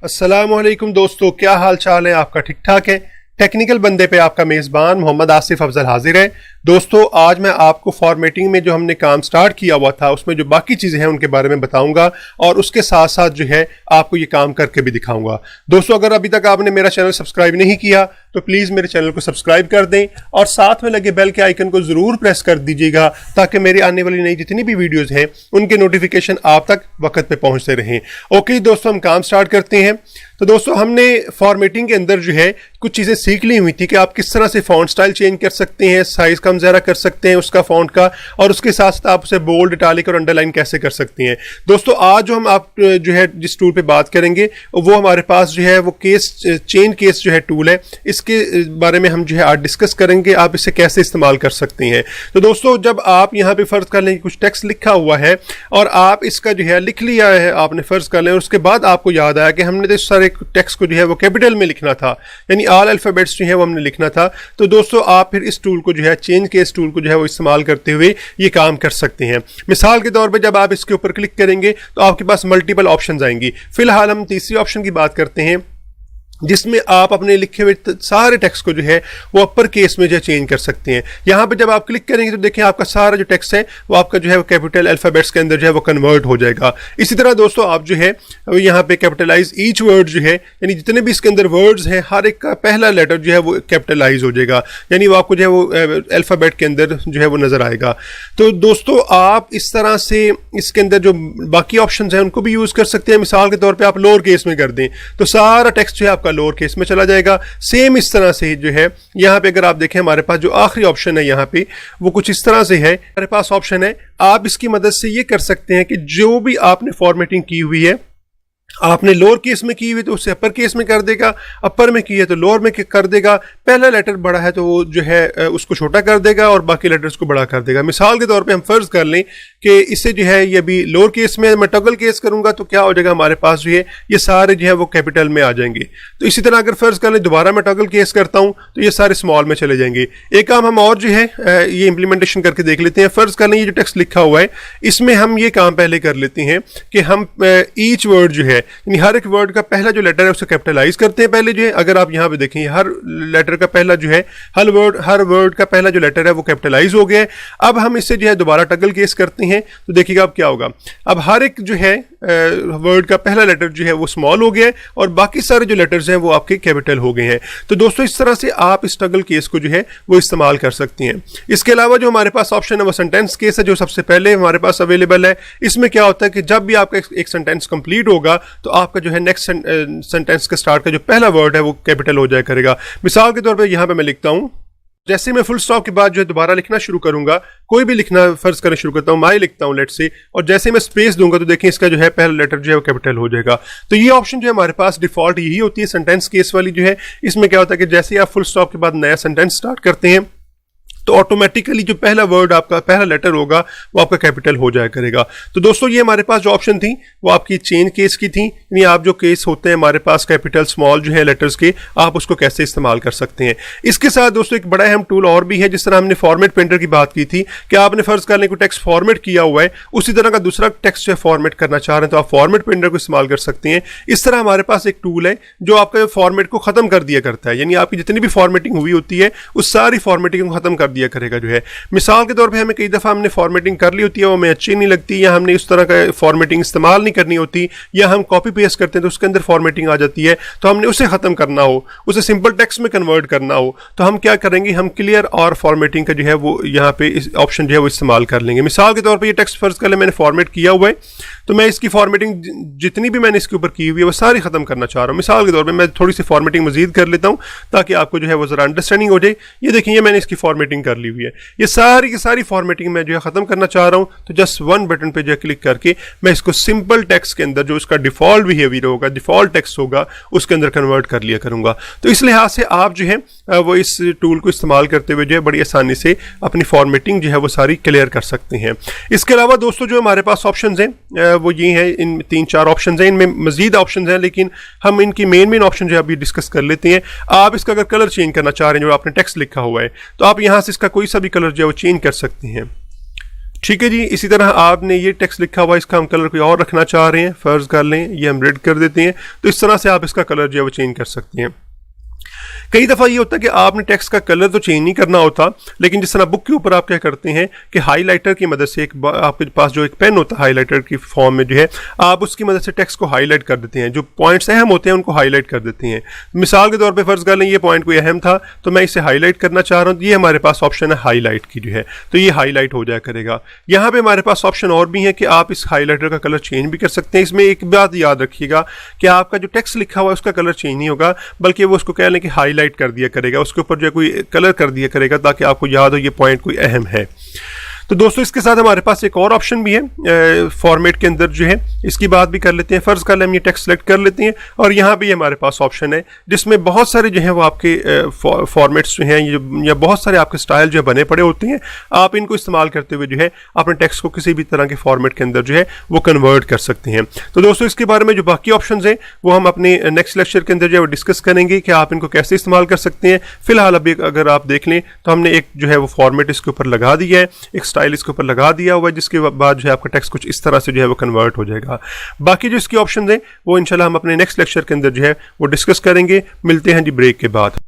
अस्सलामुअलैकुम दोस्तों, क्या हाल चाल है आपका? ठीक ठाक है? टेक्निकल बंदे पे आपका मेज़बान मोहम्मद आसिफ अफजल हाजिर है। दोस्तों, आज मैं आपको फॉर्मेटिंग में जो हमने काम स्टार्ट किया हुआ था उसमें जो बाकी चीज़ें हैं उनके बारे में बताऊंगा और उसके साथ साथ जो है आपको ये काम करके भी दिखाऊंगा। दोस्तों, अगर अभी तक आपने मेरा चैनल सब्सक्राइब नहीं किया तो प्लीज़ मेरे चैनल को सब्सक्राइब कर दें और साथ में लगे बेल के आइकन को ज़रूर प्रेस कर दीजिएगा ताकि मेरी आने वाली नई जितनी भी वीडियोज़ हैं उनके नोटिफिकेशन आप तक वक्त पे पहुँचते रहें। ओके दोस्तों, हम काम स्टार्ट करते हैं। तो दोस्तों, हमने फॉर्मेटिंग के अंदर जो है कुछ चीज़ें सीख ली हुई थी कि आप किस तरह से फ़ॉन्ट स्टाइल चेंज कर सकते हैं, साइज़ कम ज़्यादा कर सकते हैं उसका फ़ॉन्ट का, और उसके साथ साथ आप उसे बोल्ड, इटालिक और अंडरलाइन कैसे कर सकते हैं। दोस्तों, आज जो हम आप जो है जिस टूल पे बात करेंगे वो हमारे पास जो है वो चेन केस जो है टूल है। इसके बारे में हम जो है आज डिस्कस करेंगे, आप इसे कैसे इस्तेमाल कर सकते हैं। तो दोस्तों, जब आप यहाँ पे फ़र्ज़ कर लें कि कुछ टेक्स्ट लिखा हुआ है और आप इसका जो है लिख लिया है, आपने फ़र्ज़ कर लें, और उसके बाद आपको याद आया कि हमने तो सारे टेक्स्ट को जो है वो कैपिटल में लिखना था, यानी ऑल अल्फ़ाबेट्स जो है वो हमने लिखना था। तो दोस्तों, आप फिर इस टूल को जो है चेंज केस टूल को जो है वो इस्तेमाल करते हुए ये काम कर सकते हैं। मिसाल के तौर पे जब आप इसके ऊपर क्लिक करेंगे तो आपके पास मल्टीपल ऑप्शंस आएंगी। फिलहाल हम तीसरी ऑप्शन की बात करते हैं जिसमें आप अपने लिखे हुए सारे टेक्स्ट को जो है वो अपर केस में जो चेंज कर सकते हैं। यहाँ पे जब आप क्लिक करेंगे तो देखें आपका सारा जो टेक्स्ट है वो आपका जो है वो कैपिटल अल्फ़ाबेट्स के अंदर जो है वो कन्वर्ट हो जाएगा। इसी तरह दोस्तों, आप जो है यहाँ पे कैपिटलाइज ईच वर्ड जो है, यानी जितने भी इसके अंदर वर्ड्स हैं हर एक का पहला लेटर जो है वो कैपिटलाइज हो जाएगा, यानी वो आपको जो है वो अल्फ़ाबेट के अंदर जो है वो नज़र आएगा। तो दोस्तों, आप इस तरह से इसके अंदर जो बाकी ऑप्शन हैं उनको भी यूज़ कर सकते हैं। मिसाल के तौर पर आप लोअर केस में कर दें तो सारा टेक्स्ट जो है आपका लोअर केस में चला जाएगा। सेम इस तरह से जो है यहाँ पे अगर आप देखें हमारे पास जो आखिरी ऑप्शन है यहाँ पे वो कुछ इस तरह से है। हमारे पास ऑप्शन है, आप इसकी मदद से ये कर सकते हैं कि जो भी आपने फॉर्मेटिंग की हुई है, आपने लोअर केस में की हुई तो उसे अपर केस में कर देगा, अपर में की है तो लोअर में कर देगा, पहला लेटर बड़ा है तो वो जो है उसको छोटा कर देगा और बाकी लेटर्स को बड़ा कर देगा। मिसाल के तौर पे हम फर्ज कर लें कि इसे जो है ये भी लोअर केस में मैं टॉगल केस करूंगा तो क्या हो जाएगा, हमारे पास जो है ये सारे जो है वो कैपिटल में आ जाएंगे। तो इसी तरह अगर फर्ज कर लें दोबारा मैं टॉगल केस करता हूं तो ये सारे स्मॉल में चले जाएंगे। एक काम हम और जो है ये इंप्लीमेंटेशन करके देख लेते हैं। फर्ज कर लें ये जो टेक्स्ट लिखा हुआ है इसमें हम ये काम पहले कर लेते हैं कि हम ईच वर्ड जो है, यानी हर एक वर्ड का पहला जो लेटर है उसे कैपिटलाइज करते हैं पहले जो है। अगर आप यहाँ पे देखें हर लेटर का पहला जो है हर वर्ड का पहला जो लेटर है वो कैपिटलाइज हो गया है। अब हम इससे जो है दोबारा टगल केस करते हैं तो देखिएगा अब क्या होगा। अब हर एक जो है वर्ड का पहला लेटर जो है वो स्मॉल हो गया है और बाकी सारे जो लेटर्स हैं वो आपके कैपिटल हो गए हैं। तो दोस्तों, इस तरह से आप इस टगल केस को जो है वो इस्तेमाल कर सकते हैं। इसके अलावा जो हमारे पास ऑप्शन है वो सेंटेंस केस है, जो सबसे पहले हमारे पास अवेलेबल है। इसमें क्या होता है कि जब भी आपका एक सेंटेंस कंप्लीट होगा तो आपका जो है नेक्स्ट सेंटेंस का स्टार्ट का जो पहला वर्ड है वो कैपिटल हो जाया करेगा। मिसाल के तौर पे यहाँ पे मैं लिखता हूँ, जैसे मैं फुल स्टॉप के बाद जो है दोबारा लिखना शुरू करूंगा, कोई भी लिखना फर्ज करना शुरू करता हूँ, माई लिखता हूँ लेट से, और जैसे मैं स्पेस दूंगा तो देखें इसका जो है पहला लेटर जो है वो कैपिटल हो जाएगा। तो ये ऑप्शन जो है हमारे पास डिफॉल्ट यही होती है सेंटेंस केस वाली जो है। इसमें क्या होता है कि जैसे ही आप फुल स्टॉप के बाद नया सेंटेंस स्टार्ट करते हैं तो ऑटोमेटिकली जो पहला वर्ड आपका पहला लेटर होगा वो आपका कैपिटल हो जाया करेगा। तो दोस्तों, ये हमारे पास जो ऑप्शन थी वो आपकी चेन केस की थी, यानी आप जो केस होते हैं हमारे पास कैपिटल स्मॉल जो है लेटर्स के, आप उसको कैसे इस्तेमाल कर सकते हैं। इसके साथ दोस्तों एक बड़ा अहम टूल और भी है। जिस तरह हमने फॉर्मेट पेंटर की बात की थी कि आपने फर्ज करने को टेक्स्ट फॉर्मेट किया हुआ है, उसी तरह का दूसरा टेक्स्ट जो है फॉर्मेट करना चाह रहे हैं तो आप फॉर्मेट पेंटर को इस्तेमाल कर सकते हैं। इस तरह हमारे पास एक टूल है जो आपका फॉर्मेट को खत्म कर दिया करता है, यानी आपकी जितनी भी फॉर्मेटिंग हुई होती है उस सारी फॉर्मेटिंग को खत्म कर दिया करेगा जो है। मिसाल के तौर पे हमें कई दफ़ा हमने फॉर्मेटिंग कर ली होती है, वो हमें अच्छी नहीं लगती, या हमने उस तरह का फॉर्मेटिंग इस्तेमाल नहीं करनी होती, या हम कॉपी पेस्ट करते हैं तो उसके अंदर फॉर्मेटिंग आ जाती है, तो हमने उसे ख़त्म करना हो, उसे सिंपल टेक्स्ट में कन्वर्ट करना हो, तो हम क्या करेंगे, हम क्लियर और फॉर्मेटिंग का जो है वो यहाँ पे इस ऑप्शन जो है वो इस्तेमाल कर लेंगे। मिसाल के तौर पर ये टेक्स्ट फर्ज कर ले मैंने फॉर्मेट किया हुआ है, तो मैं इसकी फॉर्मेटिंग जितनी भी मैंने इसके ऊपर की हुई है वो सारी ख़त्म करना चाह रहा हूँ। मिसाल के तौर पर मैं थोड़ी सी फॉर्मेटिंग मजीद कर लेता हूँ ताकि आपको जो है वो ज़रा अंडरस्टैंडिंग हो जाए। ये देखिए मैंने इसकी फॉर्मेटिंग कर ली हुई है, ये सारी की सारी फॉर्मेटिंग मैं जो है खत्म करना चाह रहा हूं, तो जस्ट वन बटन पे जो है क्लिक करके मैं इसको सिंपल टेक्स्ट के अंदर जो इसका डिफॉल्ट बिहेवियर होगा, डिफॉल्ट टेक्स्ट होगा, उसके अंदर कन्वर्ट कर लिया करूंगा। तो इस लिहाज से आप जो है वो इस टूल को इस्तेमाल करते हुए जो है बड़ी आसानी से अपनी फॉर्मेटिंग जो है वो सारी क्लियर कर सकते हैं। इसके अलावा दोस्तों जो हमारे पास ऑप्शन हैं वो ये हैं, इन 3-4 ऑप्शन हैं, इनमें मजीद ऑप्शन हैं लेकिन हम इनकी मेन ऑप्शन जो है अभी डिस्कस कर लेते हैं। आप इसका अगर कलर चेंज करना चाह रहे हैं, जो आपने टेक्स्ट लिखा हुआ है, तो आप यहाँ से इसका कोई सा भी कलर जो है वो चेंज कर सकते हैं। ठीक है जी। इसी तरह आपने ये टेक्स्ट लिखा हुआ, इसका हम कलर कोई और रखना चाह रहे हैं, फर्ज कर लें ये हम रेड कर देते हैं, तो इस तरह से आप इसका कलर जो है वो चेंज कर सकते हैं। कई दफ़ा ये होता है कि आपने टेक्स्ट का कलर तो चेंज नहीं करना होता, लेकिन जिस तरह बुक के ऊपर आप क्या करते हैं कि हाईलाइटर की मदद से आपके पास जो एक पेन होता है हाईलाइटर की फॉर्म में जो है, आप उसकी मदद से टेक्स्ट को हाईलाइट कर देते हैं, जो पॉइंट्स अहम होते हैं उनको हाईलाइट कर देते हैं। मिसाल के तौर पर फर्ज कर लें ये पॉइंट कोई अहम था तो मैं इसे हाईलाइट करना चाह रहा हूँ, ये हमारे पास ऑप्शन है हाईलाइट की जो है, तो ये हाईलाइट हो जाया करेगा। यहाँ पे हमारे पास ऑप्शन और भी है कि आप इस हाईलाइटर का कलर चेंज भी कर सकते हैं। इसमें एक बात याद रखिएगा कि आपका जो टेक्स्ट लिखा हुआ है उसका कलर चेंज नहीं होगा, बल्कि वो उसको कह लें कि हाईलाइट कर दिया करेगा, उसके ऊपर जो कोई कलर कर दिया करेगा ताकि आपको याद हो ये पॉइंट कोई अहम है। तो दोस्तों इसके साथ हमारे पास एक और ऑप्शन भी है फॉर्मेट के अंदर जो है, इसकी बात भी कर लेते हैं। फर्ज कर लें हम ये टेक्स्ट सेलेक्ट कर लेते हैं और यहाँ भी हमारे पास ऑप्शन है जिसमें बहुत सारे जो है वो आपके फॉर्मेट्स जो हैं या बहुत सारे आपके स्टाइल जो बने पड़े होते हैं, आप इनको इस्तेमाल करते हुए जो है अपने टेक्स्ट को किसी भी तरह के फॉर्मेट के अंदर जो है वो कन्वर्ट कर सकते हैं। तो दोस्तों इसके बारे में जो बाकी ऑप्शन हैं वो हम अपने नेक्स्ट लेक्चर के अंदर जो है वो डिस्कस करेंगे कि आप इनको कैसे इस्तेमाल कर सकते हैं। फिलहाल अभी अगर आप देख लें तो हमने एक जो है वो फॉर्मेट इसके ऊपर लगा दिया है, एक स्टाइल इसके ऊपर लगा दिया हुआ है, जिसके बाद जो है आपका टेक्स्ट कुछ इस तरह से जो है वो कन्वर्ट हो जाएगा। बाकी जो इसकी ऑप्शन हैं वो इंशाल्लाह हम अपने नेक्स्ट लेक्चर के अंदर जो है वो डिस्कस करेंगे। मिलते हैं जी ब्रेक के बाद।